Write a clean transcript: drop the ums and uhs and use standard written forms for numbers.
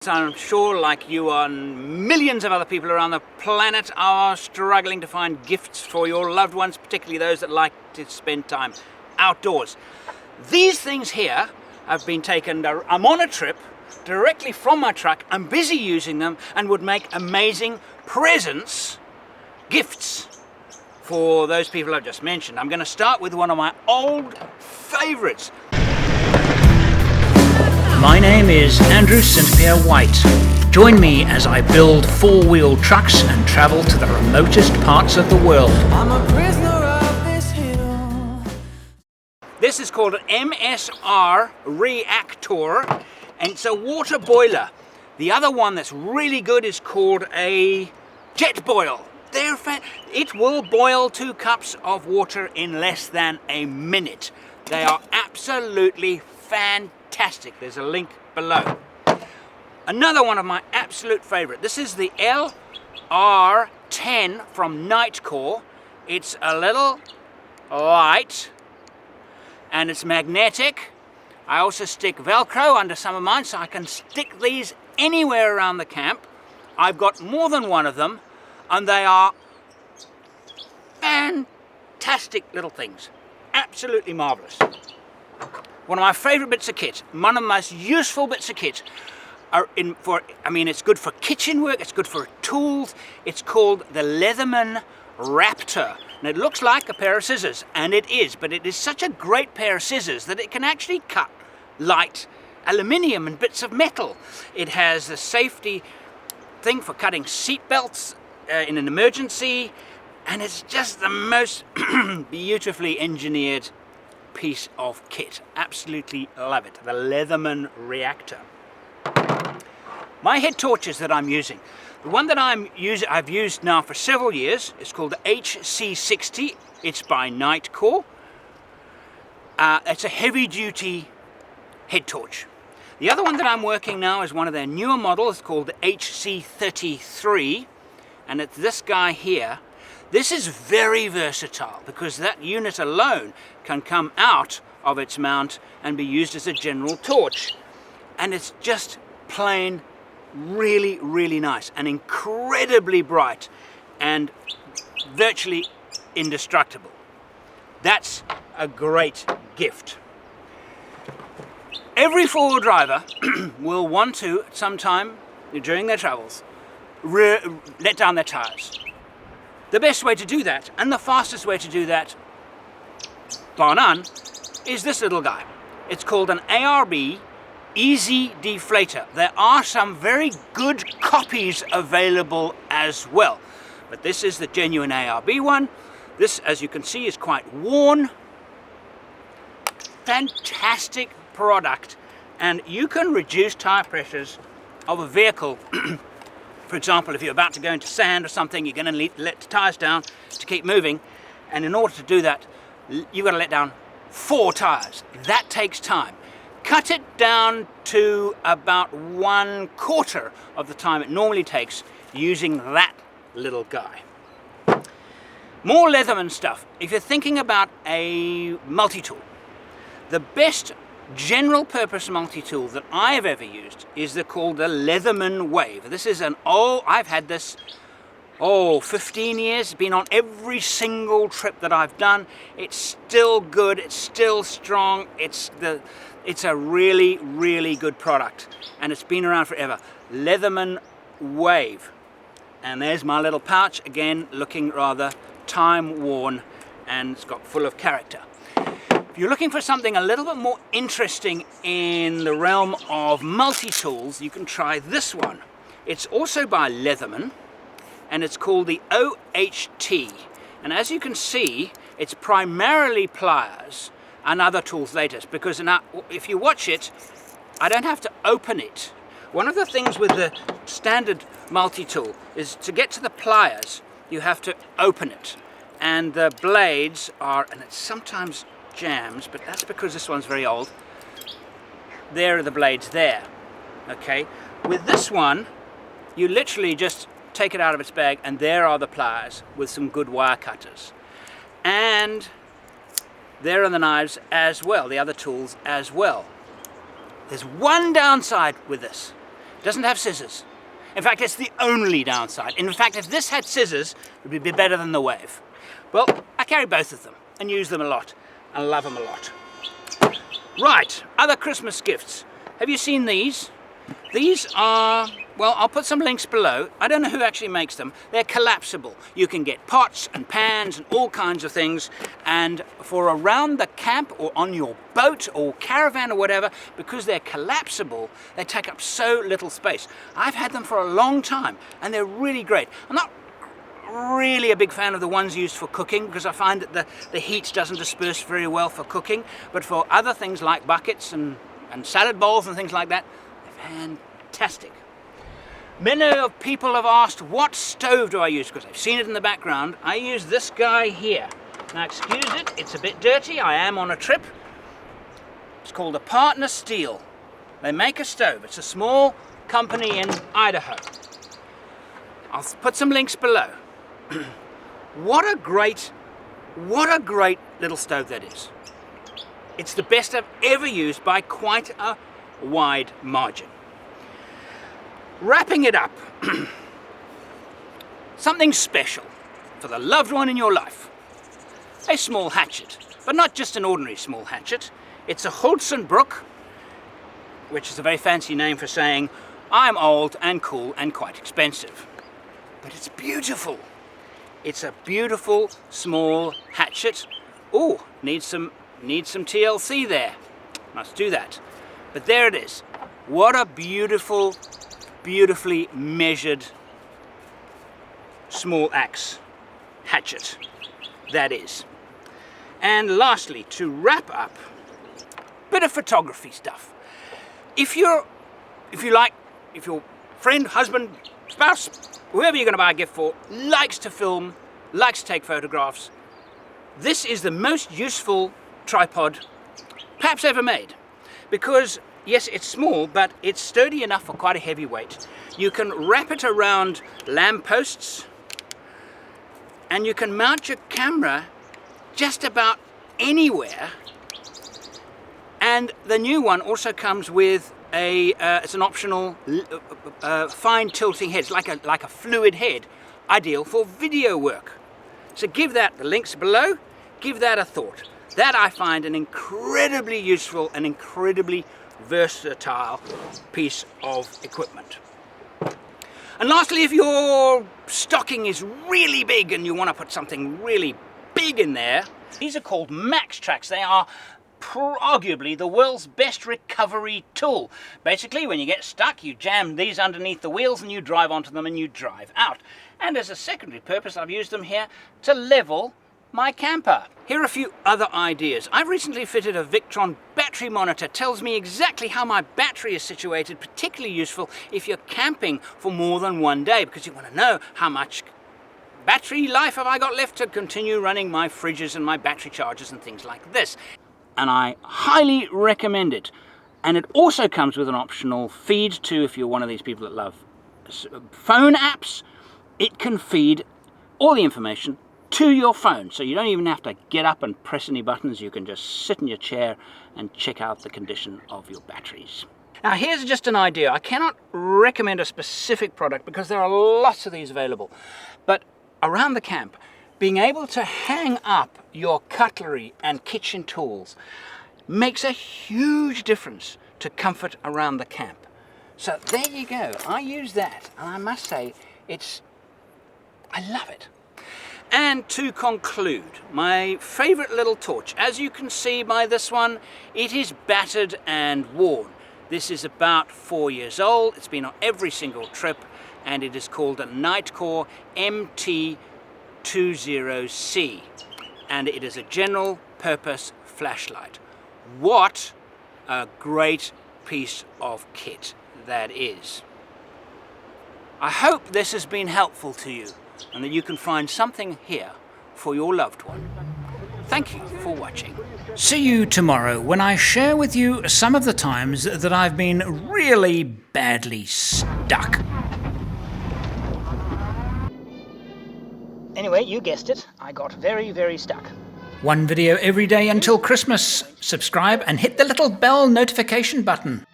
that I'm sure, like you and millions of other people around the planet, are struggling to find gifts for your loved ones, particularly those that like to spend time outdoors. These things here have been taken, I'm on a trip directly from my truck, I'm busy using them, and would make amazing presents, gifts, for those people I've just mentioned. I'm going to start with one of my old favorites. My name is Andrew St Pierre White. Join me as I build four-wheel trucks and travel to the remotest parts of the world. I'm a prisoner of this hill. This is called an MSR Reactor, and it's a water boiler. The other one that's really good is called a JetBoil. It will boil 2 cups of water in less than a minute. They are absolutely fantastic. There's a link below. Another one of my absolute favorite. This is the LR10 from Nitecore. It's a little light and it's magnetic. I also stick Velcro under some of mine so I can stick these anywhere around the camp. I've got more than one of them, and they are fantastic little things. Absolutely marvelous. One of my favorite bits of kit, one of the most useful bits of kit, it's good for kitchen work, it's good for tools. It's called the Leatherman Raptor. And it looks like a pair of scissors, and it is, but it is such a great pair of scissors that it can actually cut light aluminium and bits of metal. It has a safety thing for cutting seat belts in an emergency, and it's just the most beautifully engineered piece of kit. Absolutely love it. The Leatherman Reactor. My head torches that I'm using, the one that I've used now for several years, is called the HC33. It's by Nitecore. It's a heavy duty head torch. The other one that I'm working now is one of their newer models called the HC33, and it's this guy here. This is very versatile because that unit alone can come out of its mount and be used as a general torch, and it's just plain really, really nice and incredibly bright and virtually indestructible. That's a great gift. Every four-wheel driver will want to, at some time during their travels, let down their tires. The best way to do that, and the fastest way to do that, bar none, is this little guy. It's called an ARB Ezi-Deflator. There are some very good copies available as well, but this is the genuine ARB one. This, as you can see, is quite worn. Fantastic product, and you can reduce tire pressures of a vehicle. For example, if you're about to go into sand or something, you're going to let the tires down to keep moving, and in order to do that, you've got to let down 4 tires. That takes time. Cut it down to about 1/4 of the time it normally takes using that little guy. More Leatherman stuff. If you're thinking about a multi-tool, the best general purpose multi-tool that I've ever used is called the Leatherman Wave. This is I've had this 15 years, been on every single trip that I've done. It's still good, it's still strong, it's a really, really good product, and it's been around forever. Leatherman Wave. And there's my little pouch, again looking rather time worn, and it's got full of character. If you're looking for something a little bit more interesting in the realm of multi-tools, you can try this one. It's also by Leatherman, and it's called the OHT. And as you can see, it's primarily pliers and other tools later, because now, if you watch it, I don't have to open it. One of the things with the standard multi-tool is to get to the pliers, you have to open it. And the blades are, and it sometimes jams, but that's because this one's very old. There are the blades there, okay? With this one, you literally just take it out of its bag, and there are the pliers with some good wire cutters. And there are the knives as well, the other tools as well. There's one downside with this, It doesn't have scissors. In fact, it's the only downside. In fact, if this had scissors, it would be better than the Wave. Well, I carry both of them and use them a lot and love them a lot. Right, other Christmas gifts. Have you seen these? These are, well, I'll put some links below. I don't know who actually makes them. They're collapsible. You can get pots and pans and all kinds of things. And for around the camp or on your boat or caravan or whatever, because they're collapsible, they take up so little space. I've had them for a long time and they're really great. I'm not really a big fan of the ones used for cooking because I find that the heat doesn't disperse very well for cooking. But for other things like buckets and salad bowls and things like that, fantastic. Many of people have asked, what stove do I use? Because I've seen it in the background. I use this guy here. Now excuse it, it's a bit dirty. I am on a trip. It's called a Partner Steel. They make a stove. It's a small company in Idaho. I'll put some links below. What a great little stove that is. It's the best I've ever used by quite a wide margin. Wrapping it up, something special for the loved one in your life. A small hatchet, but not just an ordinary small hatchet. It's a Hults Bruk, which is a very fancy name for saying I'm old and cool and quite expensive. But it's beautiful. It's a beautiful small hatchet. Oh, needs some TLC there. Must do that. But there it is. What a beautiful, beautifully measured small axe hatchet that is. And lastly, to wrap up, bit of photography stuff. If your friend, husband, spouse, whoever you're going to buy a gift for, likes to film, likes to take photographs, this is the most useful tripod perhaps ever made. Because yes, it's small, but it's sturdy enough for quite a heavy weight. You can wrap it around lampposts and you can mount your camera just about anywhere. And the new one also comes with it's an optional fine tilting head. It's like a fluid head, ideal for video work. So give that, the links below, give that a thought. That I find an incredibly useful and incredibly versatile piece of equipment. And lastly, if your stocking is really big and you want to put something really big in there, these are called MaxTrax. They are arguably the world's best recovery tool. Basically, when you get stuck, you jam these underneath the wheels and you drive onto them and you drive out. And as a secondary purpose, I've used them here to level my camper. Here are a few other ideas. I've recently fitted a Victron battery monitor. Tells me exactly how my battery is situated, particularly useful if you're camping for more than one day, because you want to know how much battery life have I got left to continue running my fridges and my battery chargers and things like this. And I highly recommend it. And it also comes with an optional feed too, if you're one of these people that love phone apps. It can feed all the information to your phone, so you don't even have to get up and press any buttons. You can just sit in your chair and check out the condition of your batteries. Now here's just an idea. I cannot recommend a specific product because there are lots of these available, but around the camp, being able to hang up your cutlery and kitchen tools makes a huge difference to comfort around the camp. So there you go. I use that and I must say I love it. And to conclude, my favorite little torch. As you can see by this one, it is battered and worn. This is about 4 years old. It's been on every single trip, and it is called a Nitecore MT20C. And it is a general purpose flashlight. What a great piece of kit that is. I hope this has been helpful to you, and that you can find something here for your loved one. Thank you for watching. See you tomorrow when I share with you some of the times that I've been really badly stuck. Anyway, you guessed it, I got very, very stuck. One video every day until Christmas. Subscribe and hit the little bell notification button.